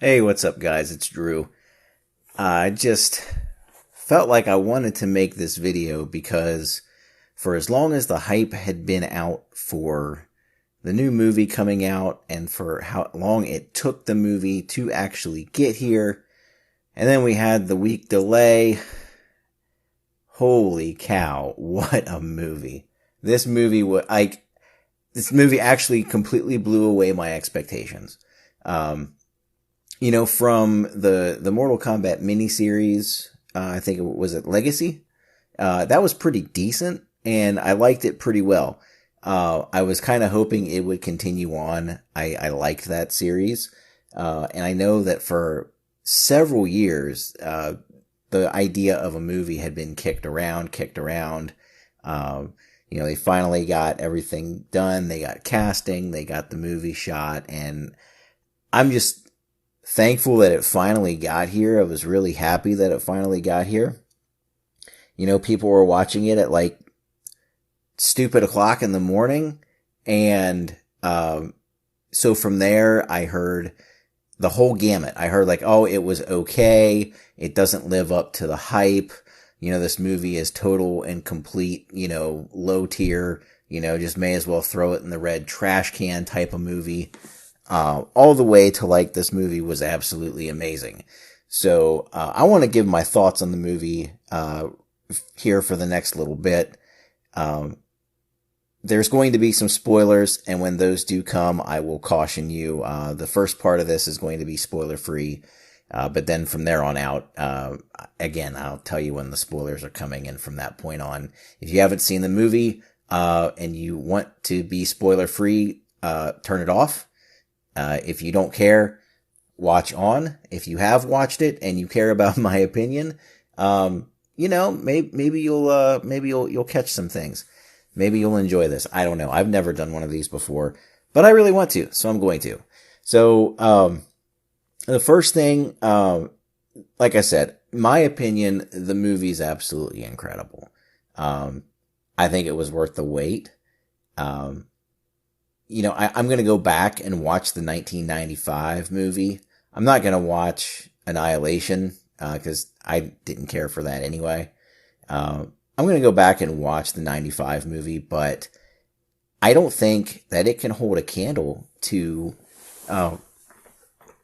Hey, what's up, guys? It's Drew. I just felt like I wanted to make this video because for as long as the hype had been out for the new movie coming out and for how long it took the movie to actually get here, and then we had the week delay. Holy cow, what a movie. This movie actually completely blew away my expectations. Um, from the Mortal Kombat miniseries, I think it was Legacy. That was pretty decent, and I liked it pretty well. I was kind of hoping it would continue on. I liked that series, and I know that for several years, the idea of a movie had been kicked around. They finally got everything done. They got casting, they got the movie shot, and I'm just thankful that it finally got here. I was really happy that it finally got here. People were watching it at like stupid o'clock in the morning. And, so from there, I heard the whole gamut. I heard like, oh, it was okay. It doesn't live up to the hype. This movie is total and complete, low tier, just may as well throw it in the red trash can type of movie. All the way to like this movie was absolutely amazing. So, I want to give my thoughts on the movie, here for the next little bit. There's going to be some spoilers, and when those do come, I will caution you. The first part of this is going to be spoiler free. But then from there on out, again, I'll tell you when the spoilers are coming, and from that point on, if you haven't seen the movie, and you want to be spoiler free, turn it off. If you don't care, watch on. If you have watched it and you care about my opinion, maybe you'll catch some things. Maybe you'll enjoy this. I don't know. I've never done one of these before, but I really want to, so I'm going to. So, the first thing, like I said, my opinion, the movie's absolutely incredible. I think it was worth the wait. I'm going to go back and watch the 1995 movie. I'm not going to watch Annihilation, cause I didn't care for that anyway. I'm going to go back and watch the 95 movie, but I don't think that it can hold a candle to,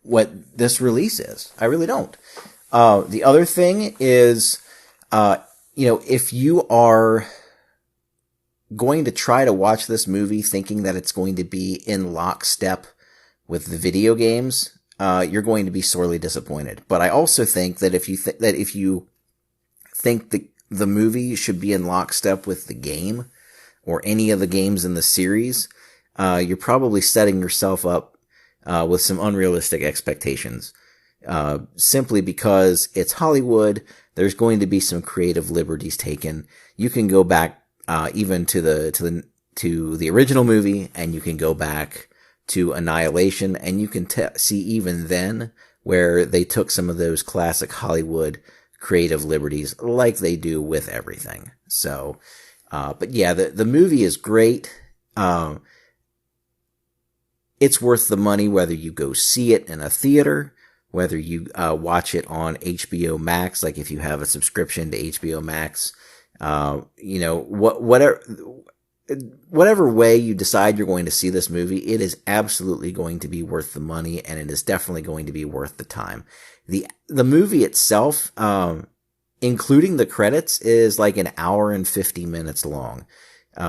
what this release is. I really don't. The other thing is, if you are going to try to watch this movie thinking that it's going to be in lockstep with the video games, you're going to be sorely disappointed. But I also think that if you think the movie should be in lockstep with the game or any of the games in the series, you're probably setting yourself up with some unrealistic expectations. Simply because it's Hollywood, there's going to be some creative liberties taken. You can go back even to the original movie, and you can go back to Annihilation, and you can see even then where they took some of those classic Hollywood creative liberties, like they do with everything. So, but yeah, the movie is great. It's worth the money whether you go see it in a theater, whether you watch it on HBO Max, like if you have a subscription to HBO Max. Whatever way you decide you're going to see this movie, it is absolutely going to be worth the money, and it is definitely going to be worth the time. The movie itself, including the credits, is like an hour and 50 minutes long.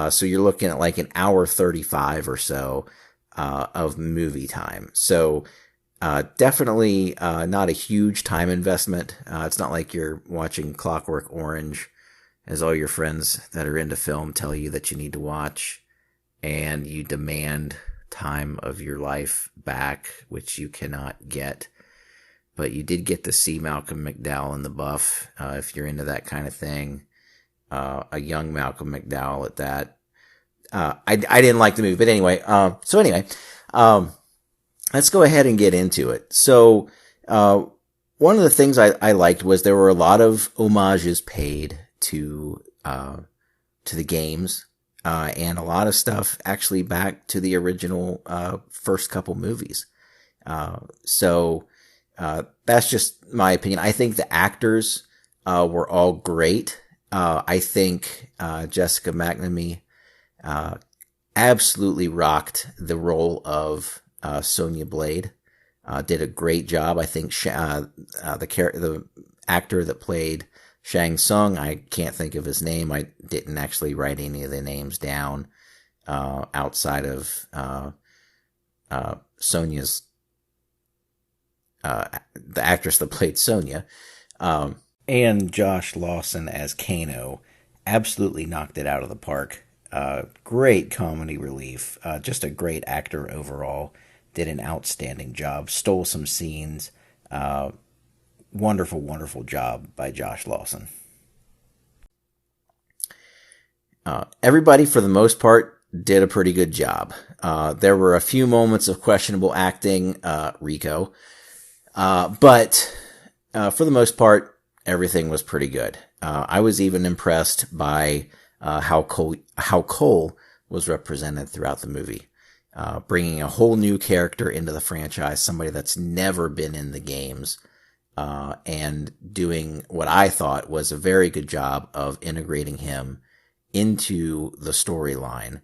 So you're looking at like an hour 35 or so, of movie time. So, definitely, not a huge time investment. It's not like you're watching Clockwork Orange, as all your friends that are into film tell you that you need to watch, and you demand time of your life back, which you cannot get. But you did get to see Malcolm McDowell in the buff, if you're into that kind of thing. A young Malcolm McDowell at that. I didn't like the movie, but anyway, let's go ahead and get into it. So, one of the things I liked was there were a lot of homages paid to the games, and a lot of stuff actually back to the original, first couple movies. So, That's just my opinion. I think the actors were all great. I think Jessica McNamee absolutely rocked the role of Sonya Blade. Did a great job. I think the actor that played Shang Tsung, I can't think of his name. I didn't actually write any of the names down outside of Sonya's the actress that played Sonya. And Josh Lawson as Kano absolutely knocked it out of the park. Great comedy relief. Just a great actor overall. Did an outstanding job. Stole some scenes. Wonderful, wonderful job by Josh Lawson. Everybody, for the most part, did a pretty good job. There were a few moments of questionable acting, Rico. But for the most part, everything was pretty good. I was even impressed by how Cole was represented throughout the movie. Bringing a whole new character into the franchise, somebody that's never been in the games, and doing what I thought was a very good job of integrating him into the storyline.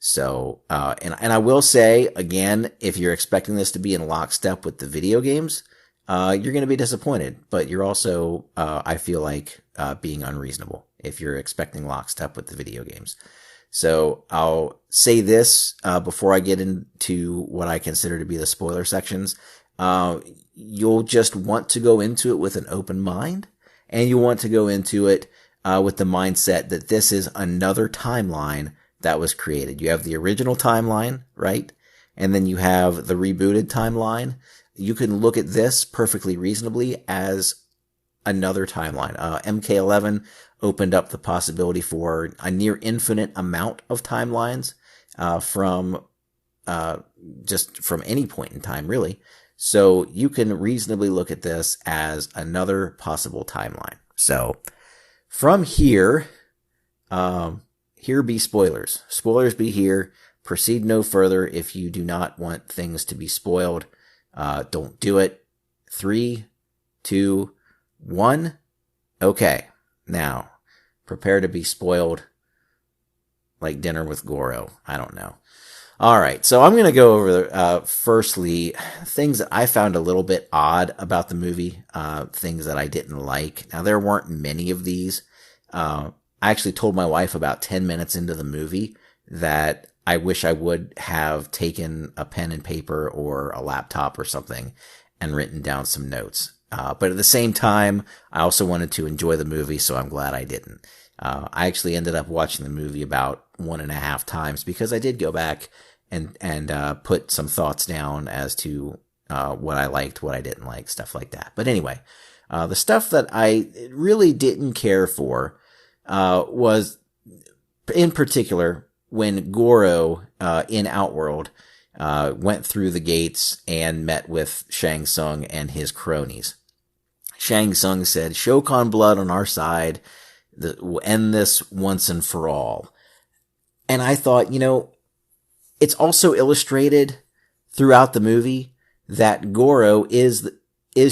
So, and I will say, again, if you're expecting this to be in lockstep with the video games, you're going to be disappointed, but you're also, I feel like, being unreasonable if you're expecting lockstep with the video games. So I'll say this, before I get into what I consider to be the spoiler sections. You'll just want to go into it with an open mind, and you want to go into it, with the mindset that this is another timeline that was created. You have the original timeline, right? And then you have the rebooted timeline. You can look at this perfectly reasonably as another timeline. MK11 opened up the possibility for a near infinite amount of timelines, from any point in time, really. So you can reasonably look at this as another possible timeline. So from here, here be spoilers. Spoilers be here. Proceed no further if you do not want things to be spoiled. Don't do it. 3, 2, 1. Okay. Now, prepare to be spoiled like dinner with Goro. I don't know. All right. So I'm going to go over, firstly, things that I found a little bit odd about the movie, things that I didn't like. Now, there weren't many of these. I actually told my wife about 10 minutes into the movie that I wish I would have taken a pen and paper or a laptop or something and written down some notes. But at the same time, I also wanted to enjoy the movie, so I'm glad I didn't. I actually ended up watching the movie about 1.5 times because I did go back and put some thoughts down as to what I liked, what I didn't like, stuff like that. But anyway, the stuff that I really didn't care for was, in particular, when Goro in Outworld went through the gates and met with Shang Tsung and his cronies. Shang Tsung said, "Shokan blood on our side. We'll end this once and for all." And I thought, it's also illustrated throughout the movie that Goro is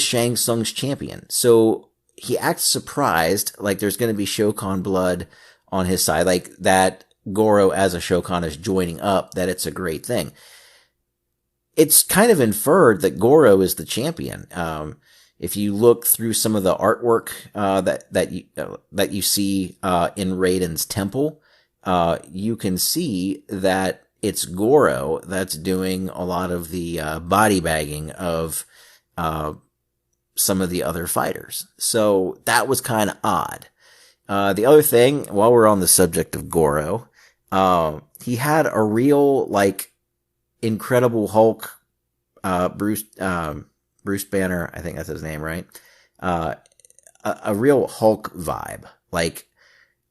Shang Tsung's champion. So he acts surprised, like there's going to be Shokan blood on his side, like that Goro as a Shokan is joining up, that it's a great thing. It's kind of inferred that Goro is the champion. If you look through some of the artwork that you see in Raiden's temple, you can see that it's Goro that's doing a lot of the body bagging of some of the other fighters. So that was kind of odd. The other thing, while we're on the subject of Goro, he had a real, Incredible Hulk, Bruce Banner, I think that's his name, right? A real Hulk vibe. Like,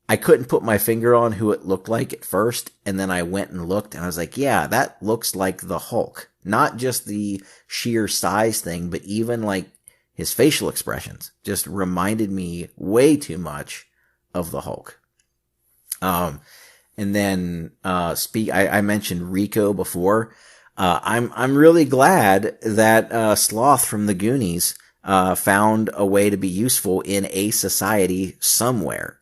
I couldn't put my finger on who it looked like at first, and then I went and looked, and I was like, yeah, that looks like the Hulk. Not just the sheer size thing, but even, his facial expressions just reminded me way too much of the Hulk. And then, I mentioned Rico before. I'm really glad that Sloth from the Goonies found a way to be useful in a society somewhere.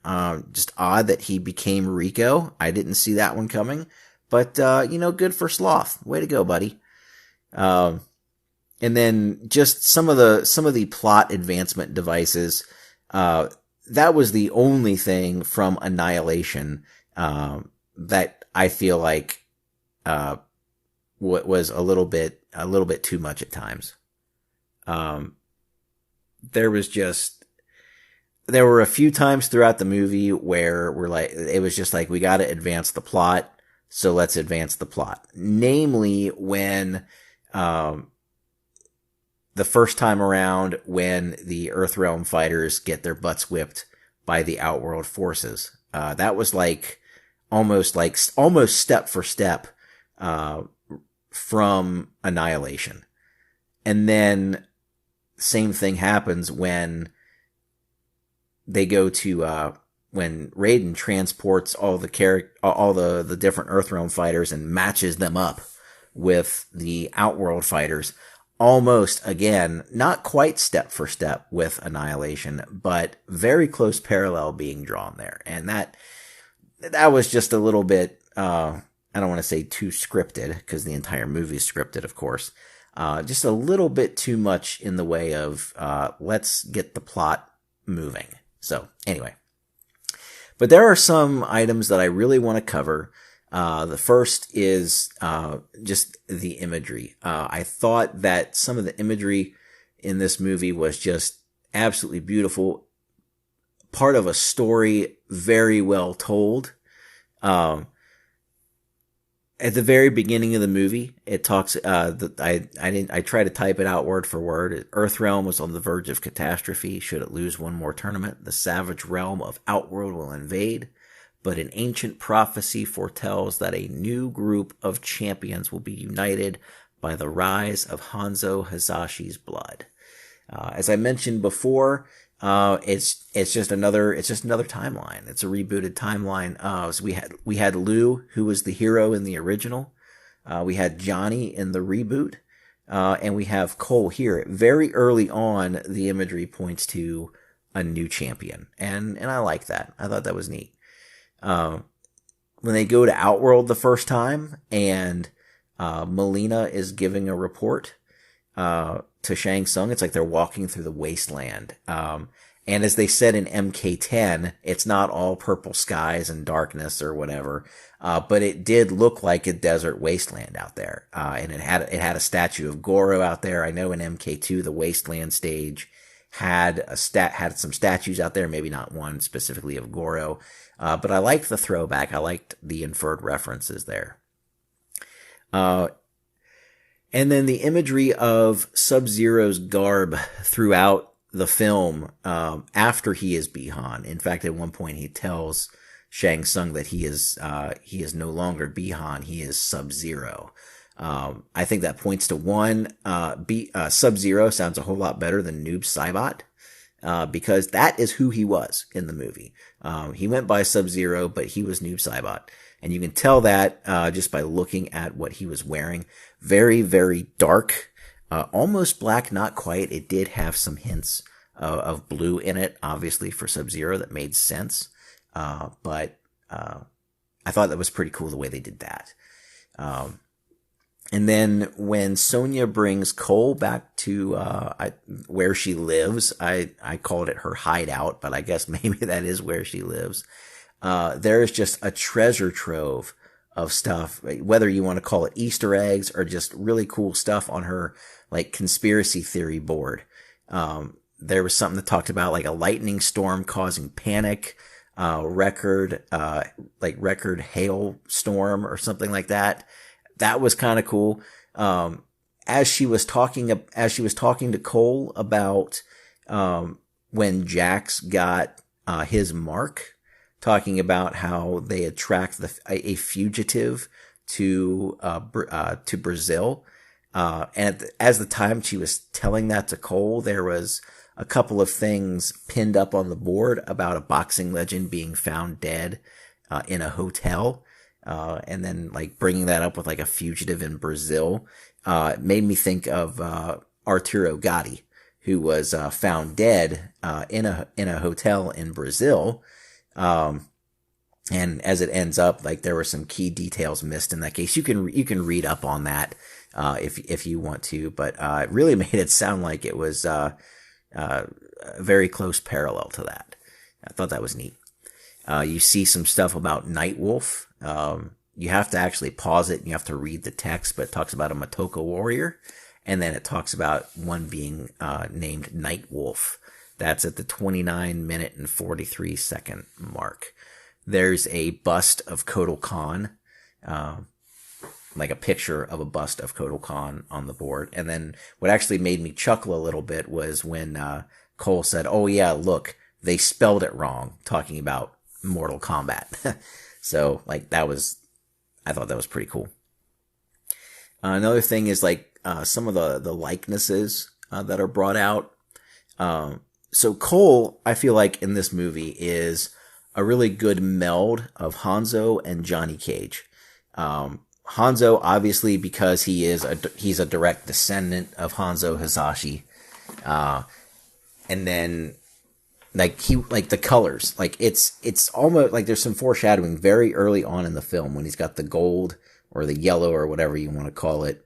Just odd that he became Rico. I didn't see that one coming, but good for Sloth. Way to go, buddy. And then just some of the plot advancement devices. That was the only thing from Annihilation that I feel like what was a little bit too much at times. There were a few times throughout the movie where it was just like, we got to advance the plot, so let's advance the plot. Namely, when the first time around, when the Earthrealm fighters get their butts whipped by the Outworld forces, that was almost step for step from Annihilation. And then same thing happens when they go to when Raiden transports all the different Earthrealm fighters and matches them up with the Outworld fighters. Almost, again, not quite step for step with Annihilation, but very close parallel being drawn there. And that was just a little bit, I don't want to say too scripted, because the entire movie is scripted, of course. Just a little bit too much in the way of, let's get the plot moving. So, anyway. But there are some items that I really want to cover. The first is just the imagery. I thought that some of the imagery in this movie was just absolutely beautiful. Part of a story very well told. At the very beginning of the movie, it talks. I tried to type it out word for word. Earthrealm was on the verge of catastrophe. Should it lose one more tournament, the savage realm of Outworld will invade. But an ancient prophecy foretells that a new group of champions will be united by the rise of Hanzo Hazashi's blood. As I mentioned before, it's just another timeline. It's a rebooted timeline. So we had Liu, who was the hero in the original. We had Johnny in the reboot, and we have Cole here. Very early on, the imagery points to a new champion, and I like that. I thought that was neat. When they go to Outworld the first time, and Melina is giving a report to Shang Tsung, it's like they're walking through the wasteland. And as they said in MK10, it's not all purple skies and darkness or whatever, but it did look like a desert wasteland out there. And it had a statue of Goro out there. I know in MK2 the wasteland stage had some statues out there, maybe not one specifically of Goro. But I liked the throwback. I liked the inferred references there. And then the imagery of Sub-Zero's garb throughout the film, after he is Bi-Han. In fact, at one point he tells Shang Tsung that he is no longer Bi-Han, he is Sub-Zero. I think that points to one, Sub-Zero sounds a whole lot better than Noob Saibot. Because that is who he was in the movie. He went by Sub-Zero, but he was Noob Saibot. And you can tell that just by looking at what he was wearing. Very, very dark. Almost black, not quite. It did have some hints of blue in it, obviously, for Sub-Zero. That made sense. But I thought that was pretty cool the way they did that. And then when Sonya brings Cole back to where she lives, I called it her hideout, but I guess maybe that is where she lives. There is just a treasure trove of stuff, whether you want to call it Easter eggs or just really cool stuff on her conspiracy theory board. There was something that talked about a lightning storm causing panic, record hail storm or something like that. That was kind of cool. As she was talking to Cole about when Jax got his mark, talking about how they had tracked a fugitive to Brazil, and as the time she was telling that to Cole, there was a couple of things pinned up on the board about a boxing legend being found dead in a hotel. and then like bringing that up with like a fugitive in Brazil, it made me think of Arturo Gatti, who was found dead in a hotel in Brazil. And as it ends up, like there were some key details missed in that case. You can read up on that if you want to, but it really made it sound like it was a very close parallel to that. I thought that was neat. You see some stuff about Nightwolf. You have to actually pause it and you have to read the text, but it talks about a Matoka warrior, and then it talks about one being named Nightwolf. That's at the 29-minute and 43-second mark. There's a bust of Kotal Khan, like a picture of a bust of Kotal Khan on the board. And then what actually made me chuckle a little bit was when Cole said, "Oh yeah, look, they spelled it wrong," talking about Mortal Kombat. So like I thought that was pretty cool. Another thing is like some of the likenesses that are brought out. So Cole, I feel like in this movie is a really good meld of Hanzo and Johnny Cage. Hanzo, obviously, because he's a direct descendant of Hanzo Hasashi. And then like the colors, like it's almost like there's some foreshadowing very early on in the film when he's got the gold or the yellow or whatever you want to call it.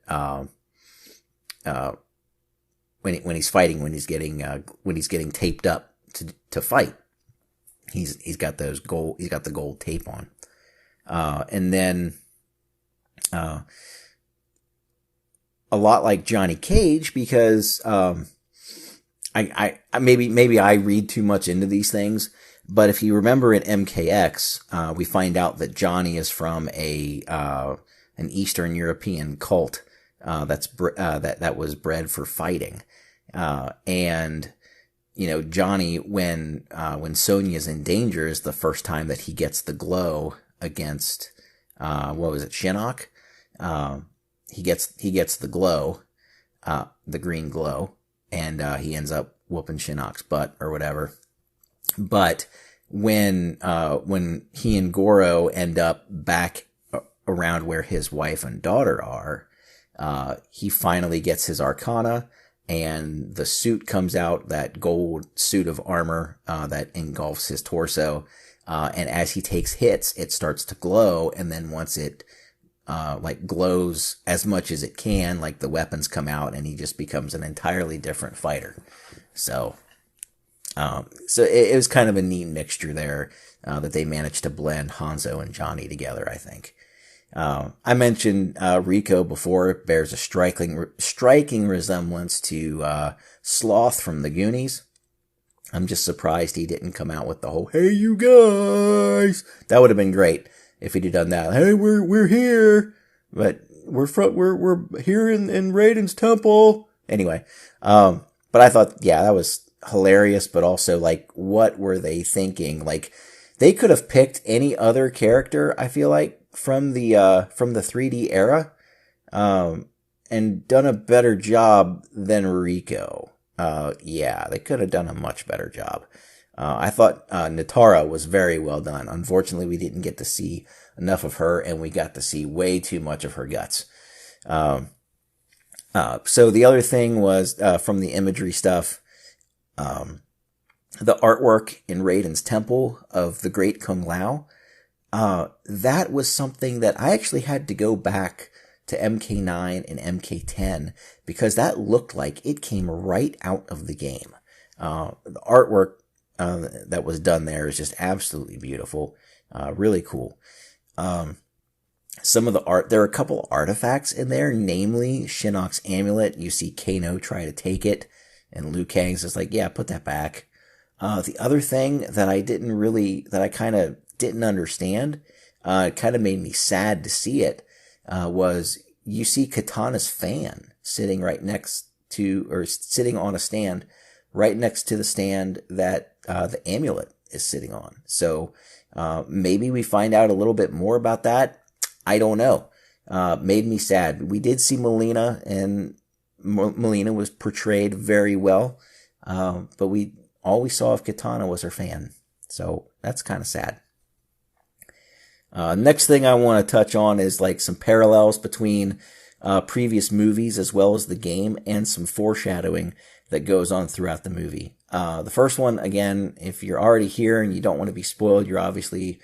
When he's fighting, when he's getting taped up to fight. He's got the gold tape on. And then, a lot like Johnny Cage, because, I maybe I read too much into these things, but if you remember in MKX, we find out that Johnny is from an Eastern European cult, that was bred for fighting. And, you know, Johnny, when Sonya's in danger, is the first time that he gets the glow against, what was it, Shinnok? He gets the glow, the green glow, and, he ends up whooping Shinnok's butt or whatever. But when he and Goro end up back around where his wife and daughter are, he finally gets his Arcana, and the suit comes out, that gold suit of armor that engulfs his torso. And as he takes hits, it starts to glow. And then once it like glows as much as it can, like the weapons come out, and he just becomes an entirely different fighter. So it was kind of a neat mixture there that they managed to blend Hanzo and Johnny together, I think. I mentioned Rico before. It bears a striking resemblance to Sloth from the Goonies. I'm just surprised he didn't come out with the whole "Hey, you guys." That would have been great if he'd have done that. "Hey, we're here, but we're here in Raiden's temple." Anyway, but I thought, yeah, that was hilarious. But also, like, what were they thinking? Like, they could have picked any other character, I feel like, from the 3D era, and done a better job than Rico. Yeah, they could have done a much better job. I thought Natara was very well done. Unfortunately, we didn't get to see enough of her, and we got to see way too much of her guts. So the other thing was, from the imagery stuff, the artwork in Raiden's temple of the Great Kung Lao. That was something that I actually had to go back to MK9 and MK10 because that looked like it came right out of the game. The artwork that was done there is just absolutely beautiful. Really cool. Some of the art, there are a couple of artifacts in there, namely Shinnok's amulet. You see Kano try to take it, and Liu Kang's just like, yeah, put that back. The other thing that I kind of didn't understand, it kind of made me sad to see it, was you see Katana's fan sitting on a stand right next to the stand that the amulet is sitting on. So maybe we find out a little bit more about that. I don't know. Made me sad. We did see Melina, and Melina was portrayed very well, but all we saw of Katana was her fan. So that's kind of sad. Next thing I want to touch on is like some parallels between previous movies as well as the game, and some foreshadowing that goes on throughout the movie. The first one, again, if you're already here and you don't want to be spoiled, you're obviously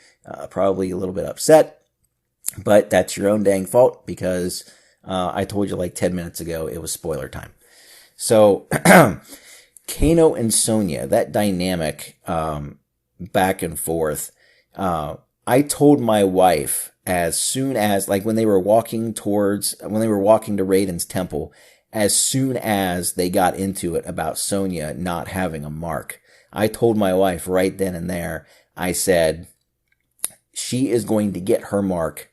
probably a little bit upset, but that's your own dang fault, because I told you like 10 minutes ago it was spoiler time. So, Kano and Sonya, that dynamic back and forth, I told my wife as soon as, like, when they were walking to Raiden's temple, as soon as they got into it about Sonya not having a mark, I told my wife right then and there, I said, she is going to get her mark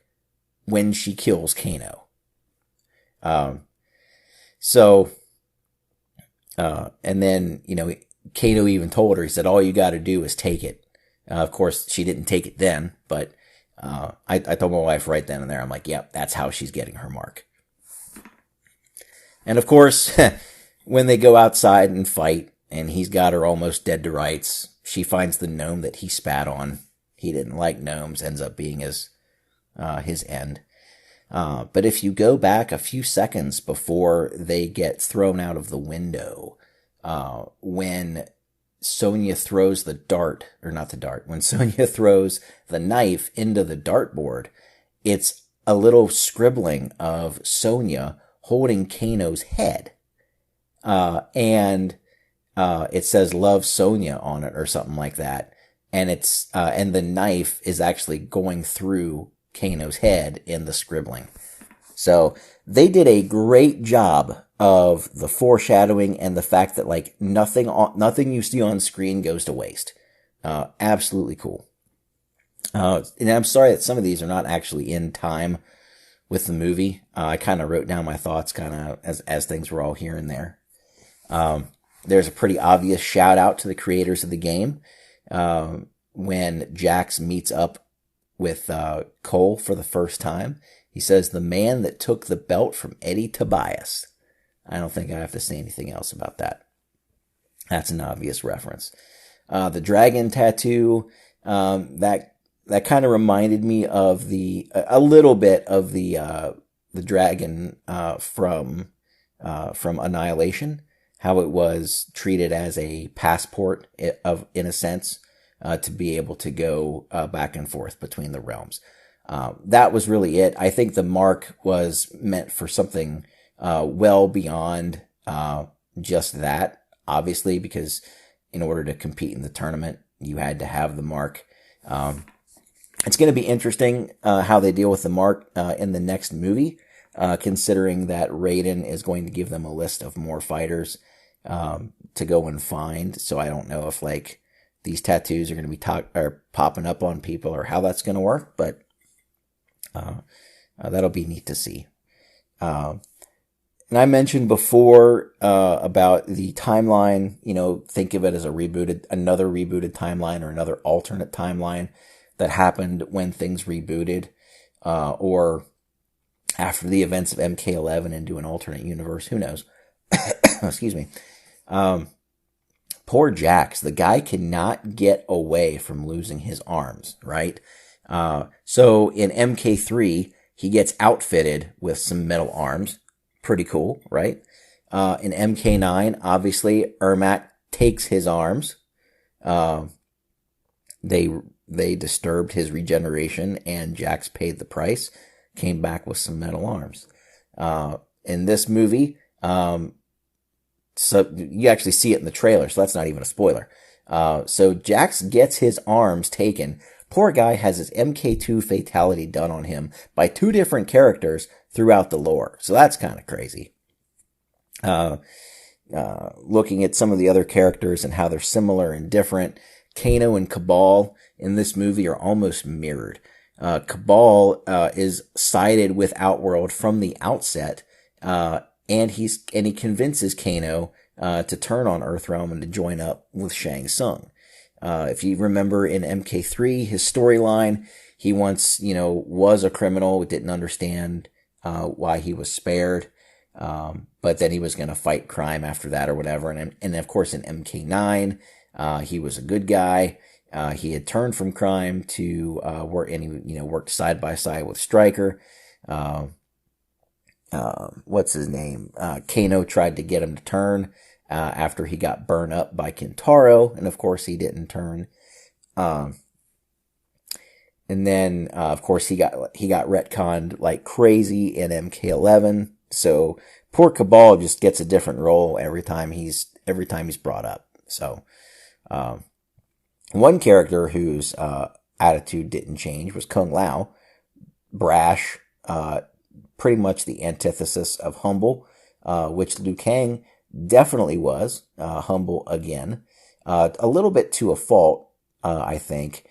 when she kills Kano. And then, Kano even told her, he said, all you got to do is take it. Of course, she didn't take it then, but I told my wife right then and there, I'm like, yep, that's how she's getting her mark. And of course, when they go outside and fight, and he's got her almost dead to rights, she finds the gnome that he spat on. He didn't like gnomes, ends up being his end. But if you go back a few seconds before they get thrown out of the window, when Sonya throws when Sonya throws the knife into the dartboard, it's a little scribbling of Sonya holding Kano's head. And it says "Love Sonya" on it or something like that. And and the knife is actually going through Kano's head in the scribbling. So they did a great job of the foreshadowing and the fact that like nothing you see on screen goes to waste. Absolutely cool. And I'm sorry that some of these are not actually in time with the movie. I kind of wrote down my thoughts kind of as things were all here and there. There's a pretty obvious shout out to the creators of the game. When Jax meets up with Cole for the first time, he says, "The man that took the belt from Eddie Tobias." I don't think I have to say anything else about that. That's an obvious reference. The dragon tattoo, that kind of reminded me of a little bit of the dragon from Annihilation, how it was treated as a passport in a sense, to be able to go back and forth between the realms. That was really it. I think the mark was meant for something well beyond just that, obviously, because in order to compete in the tournament, you had to have the mark. It's going to be interesting how they deal with the mark in the next movie, considering that Raiden is going to give them a list of more fighters to go and find. So I don't know if like these tattoos are going to be popping up on people or how that's going to work, but that'll be neat to see. And I mentioned before about the timeline. Think of it as another rebooted timeline or another alternate timeline that happened when things rebooted, or after the events of MK11 into an alternate universe. Who knows? Excuse me. Poor Jax. The guy cannot get away from losing his arms, right? So in MK3, he gets outfitted with some metal arms. Pretty cool, right? In MK9, obviously, Ermac takes his arms. They disturbed his regeneration, and Jax paid the price, came back with some metal arms. In this movie, so you actually see it in the trailer, so that's not even a spoiler. So Jax gets his arms taken. Poor guy has his MK2 fatality done on him by two different characters throughout the lore. So that's kind of crazy. Looking at some of the other characters and how they're similar and different, Kano and Cabal in this movie are almost mirrored. Cabal is sided with Outworld from the outset, and he convinces Kano to turn on Earthrealm and to join up with Shang Tsung. If you remember in MK3, his storyline, he once, was a criminal, didn't understand why he was spared, but then he was going to fight crime after that or whatever. And of course in MK9, he was a good guy. He had turned from crime to work, and he worked side by side with Stryker. What's his name? Kano tried to get him to turn after he got burned up by Kintaro, and of course he didn't turn. And then of course he got retconned like crazy in MK11. So poor Cabal just gets a different role every time he's brought up. So one character whose attitude didn't change was Kung Lao, brash, pretty much the antithesis of humble, which Liu Kang definitely was, humble again, a little bit to a fault, I think.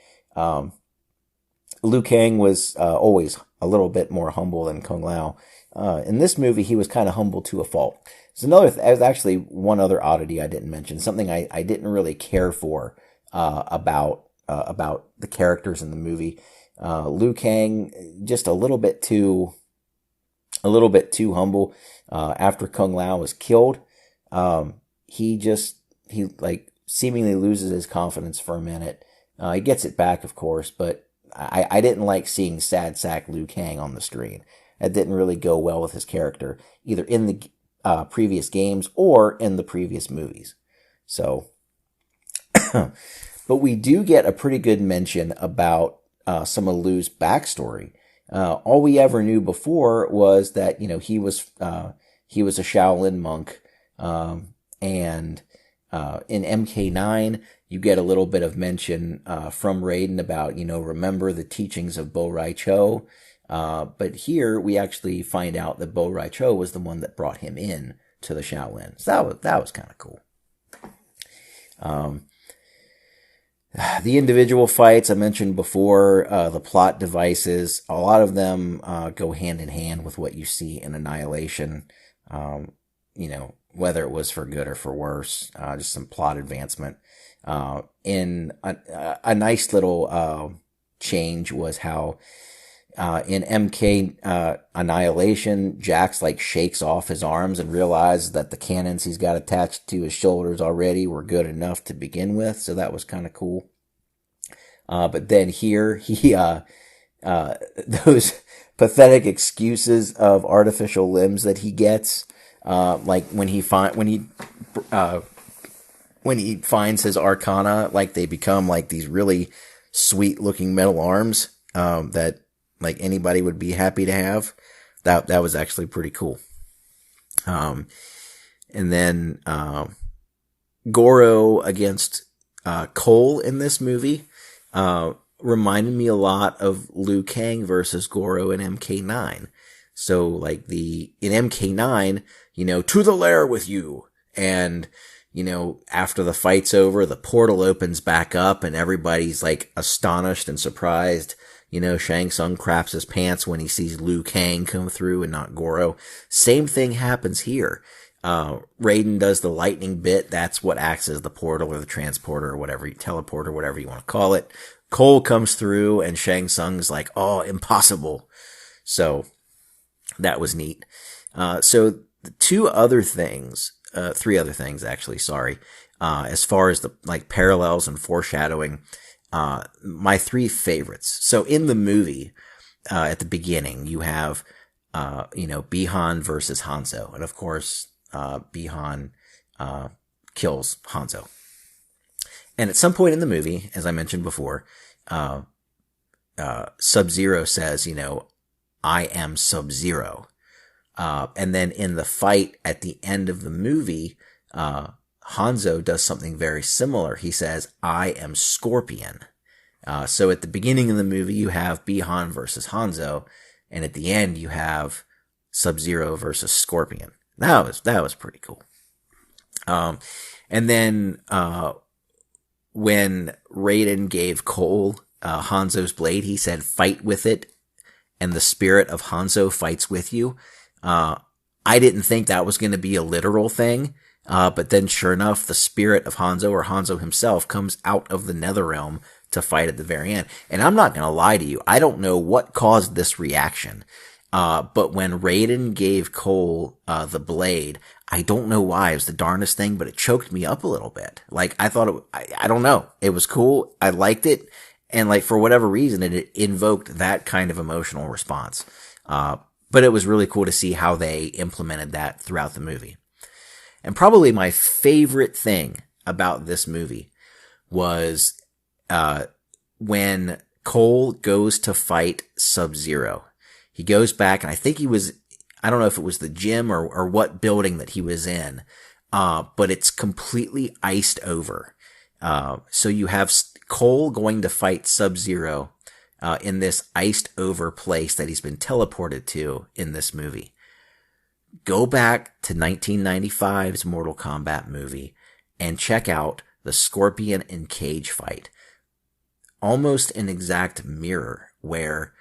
Liu Kang was always a little bit more humble than Kung Lao. In this movie, he was kind of humble to a fault. There's actually one other oddity I didn't mention, something I didn't really care for about the characters in the movie. Liu Kang just a little bit too humble. After Kung Lao was killed, he like seemingly loses his confidence for a minute. He gets it back, of course, but I didn't like seeing sad sack Liu Kang on the screen. That didn't really go well with his character, either in the previous games or in the previous movies. So, but we do get a pretty good mention about some of Liu's backstory. All we ever knew before was that he was a Shaolin monk, and in MK9 you get a little bit of mention from Raiden about remember the teachings of Bo Rai Cho. But here we actually find out that Bo Rai Cho was the one that brought him in to the Shaolin. So that was kind of cool. The individual fights I mentioned before, the plot devices, a lot of them go hand in hand with what you see in Annihilation. Whether it was for good or for worse, just some plot advancement. In a nice little change was how in MK Annihilation, Jax like shakes off his arms and realizes that the cannons he's got attached to his shoulders already were good enough to begin with. So that was kind of cool. But then here he those pathetic excuses of artificial limbs that he gets, like when he finds his Arcana, like they become like these really sweet looking metal arms that like anybody would be happy to have. That was actually pretty cool. And then Goro against Cole in this movie reminded me a lot of Liu Kang versus Goro in MK9. So like in MK9, to the lair with you. And, after the fight's over, the portal opens back up and everybody's like astonished and surprised. Shang Tsung craps his pants when he sees Liu Kang come through and not Goro. Same thing happens here. Raiden does the lightning bit. That's what acts as the portal or the transporter or whatever, teleporter, whatever you want to call it. Cole comes through and Shang Tsung's like, oh, impossible. So that was neat. So the three other things actually, sorry. As far as the like parallels and foreshadowing, my three favorites. So in the movie, at the beginning, you have, Bi-Han versus Hanzo. And of course, Bi-Han, kills Hanzo. And at some point in the movie, as I mentioned before, Sub-Zero says, I am Sub-Zero. And then in the fight at the end of the movie, Hanzo does something very similar. He says, I am Scorpion. So at the beginning of the movie, you have Bi-Han versus Hanzo, and at the end, you have Sub-Zero versus Scorpion. That was pretty cool. And then, when Raiden gave Cole, Hanzo's blade, he said, fight with it, and the spirit of Hanzo fights with you. I didn't think that was going to be a literal thing. But then sure enough, the spirit of Hanzo or Hanzo himself comes out of the Netherrealm to fight at the very end. And I'm not going to lie to you. I don't know what caused this reaction. But when Raiden gave Cole, the blade, I don't know why. It was the darndest thing, but it choked me up a little bit. Like, I thought I don't know. It was cool. I liked it. And like, for whatever reason, it invoked that kind of emotional response. But it was really cool to see how they implemented that throughout the movie. And probably my favorite thing about this movie was, when Cole goes to fight Sub-Zero. He goes back, and I think I don't know if it was the gym or what building that he was in, but it's completely iced over. So you have Cole going to fight Sub-Zero, in this iced over place that he's been teleported to in this movie. Go back to 1995's Mortal Kombat movie and check out the Scorpion and Cage fight. Almost an exact mirror where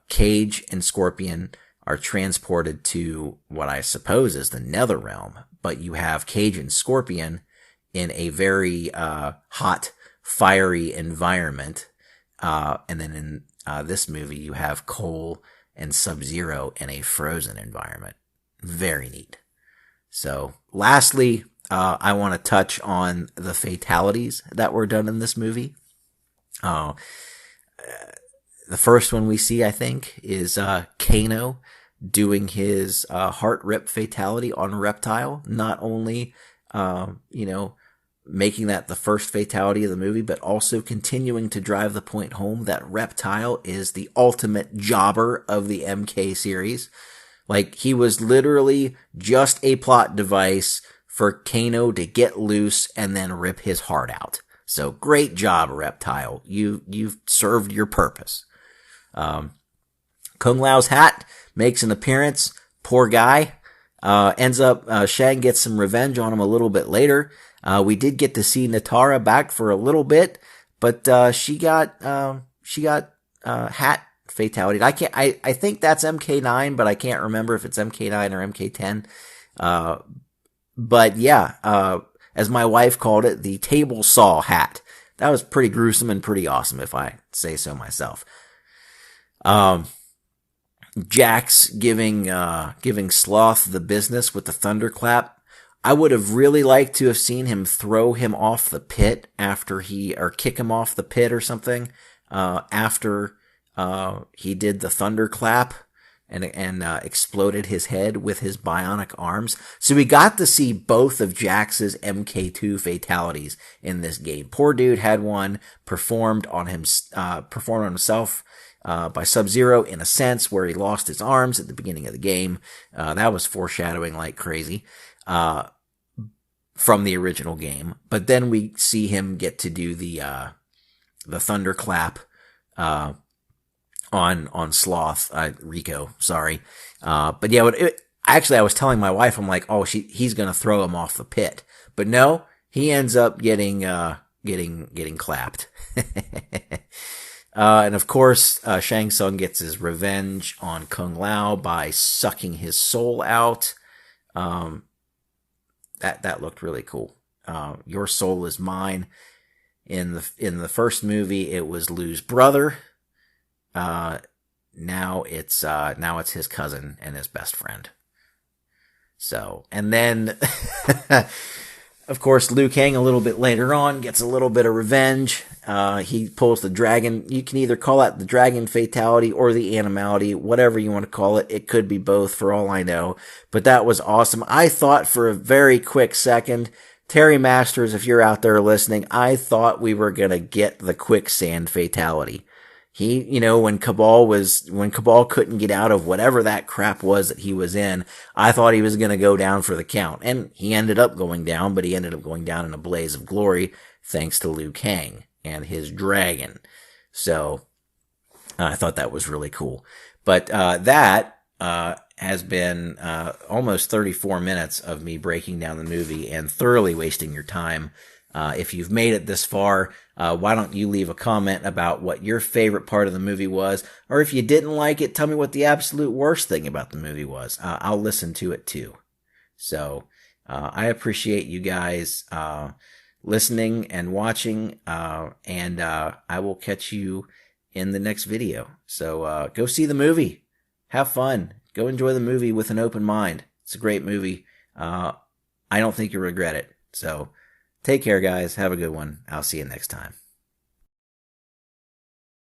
Cage and Scorpion are transported to what I suppose is the Nether Realm, but you have Cage and Scorpion in a very hot, fiery environment, and then in this movie you have Cole and Sub-Zero in a frozen environment. Very neat. So, lastly, I want to touch on the fatalities that were done in this movie. The first one we see, I think, is Kano doing his heart rip fatality on Reptile. Not only, making that the first fatality of the movie, but also continuing to drive the point home that Reptile is the ultimate jobber of the MK series. Like, he was literally just a plot device for Kano to get loose and then rip his heart out. So great job, Reptile. You've served your purpose. Kung Lao's hat makes an appearance. Poor guy. Ends up, Shang gets some revenge on him a little bit later. We did get to see Natara back for a little bit, but, she got hat fatality. I think that's MK9, but I can't remember if it's MK9 or MK10. But yeah, as my wife called it, the table saw hat. That was pretty gruesome and pretty awesome, if I say so myself. Jax giving Sloth the business with the thunderclap. I would have really liked to have seen him throw him off the pit or kick him off the pit or something, after, he did the thunderclap and exploded his head with his bionic arms. So we got to see both of Jax's MK2 fatalities in this game. Poor dude had one performed on himself, by Sub-Zero in a sense, where he lost his arms at the beginning of the game. That was foreshadowing like crazy, from the original game. But then we see him get to do the thunderclap, on Sloth, Rico, sorry. But yeah, actually I was telling my wife, I'm like, oh, he's gonna throw him off the pit. But no, he ends up getting clapped. And of course, Shang Tsung gets his revenge on Kung Lao by sucking his soul out. That looked really cool. Your soul is mine. In the first movie, it was Lu's brother. Now it's his cousin and his best friend. So, and then, of course, Liu Kang a little bit later on gets a little bit of revenge. He pulls the dragon. You can either call that the dragon fatality or the animality, whatever you want to call it. It could be both for all I know, but that was awesome. I thought for a very quick second, Terry Masters, if you're out there listening, I thought we were going to get the quicksand fatality. When Cabal couldn't get out of whatever that crap was that he was in, I thought he was going to go down for the count. And he ended up going down, but he ended up going down in a blaze of glory thanks to Liu Kang and his dragon. So, I thought that was really cool. But, that, has been, almost 34 minutes of me breaking down the movie and thoroughly wasting your time. If you've made it this far, why don't you leave a comment about what your favorite part of the movie was? Or if you didn't like it, tell me what the absolute worst thing about the movie was. I'll listen to it too. So, I appreciate you guys, listening and watching, and I will catch you in the next video. So, go see the movie. have fun. Go enjoy the movie with an open mind. It's a great movie. I don't think you'll regret it. So take care, guys. Have a good one. I'll see you next time.